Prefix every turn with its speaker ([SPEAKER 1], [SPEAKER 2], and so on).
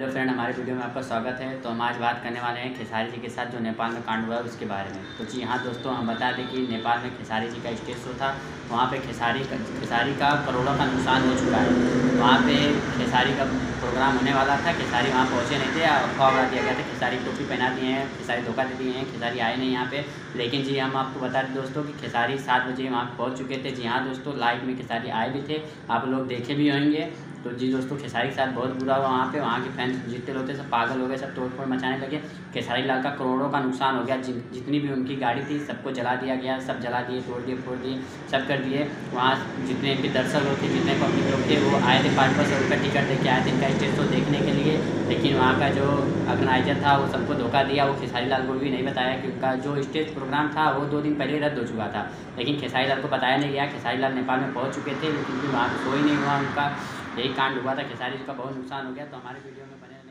[SPEAKER 1] Hello friend, हमारे video में आपका स्वागत है। तो हम आज बात करने वाले हैं खेसारी जी के साथ जो नेपाल में कांड हुआ है उसके बारे में। तो जी हाँ दोस्तों, हम बता दें कि नेपाल में खेसारी जी का स्टेज शो था। वहाँ पे खेसारी का करोड़ों का नुकसान हो चुका है। वहाँ पे खेसारी का प्रोग्राम होने वाला था, खेसारी वहाँ पहुँचे नहीं थे। अफवाह उड़ा दिया गया था, खेसारी टोपी पहना दिए हैं, खेसारी धोखा दे दिए हैं, खेसारी आए नहीं यहाँ पे। लेकिन जी हम आपको बता दें दोस्तों कि खेसारी 7 बजे वहाँ पहुँच चुके थे। जी हाँ दोस्तों, लाइव में खेसारी आए भी थे, आप लोग देखे भी होंगे। तो जी दोस्तों, खेसारी के साथ बहुत बुरा हुआ वहाँ पे। वहाँ के फैंस जितने लोग थे सब पागल हो गए, सब तोड़फोड़ मचाने लगे। खेसारी लाल का करोड़ों का नुकसान हो गया। जितनी भी उनकी गाड़ी थी सबको जला दिया गया, सब जला दिए, तोड़ दिए, फोड़ दिए, सब कर दिए। वहाँ जितने भी दर्शक लोग थे, जितने पब्लिक लोग थे, वो आए थे 500 रुपये टिकट लेके आए थे इनका स्टेज शो देखने के लिए। लेकिन वहाँ का जो ऑर्गेनाइजर था वो सबको धोखा दिया। वो खेसारी लाल को भी नहीं बताया कि उनका जो स्टेज प्रोग्राम था वो 2 दिन पहले रद्द हो चुका था। लेकिन खेसारी लाल को बताया नहीं गया। खेसारी लाल नेपाल में पहुँच चुके थे, लेकिन फिर वहाँ पर कोई नहीं हुआ उनका। यही कांड हुआ था, खेसारी जी का बहुत नुकसान हो गया। तो हमारे वीडियो में बने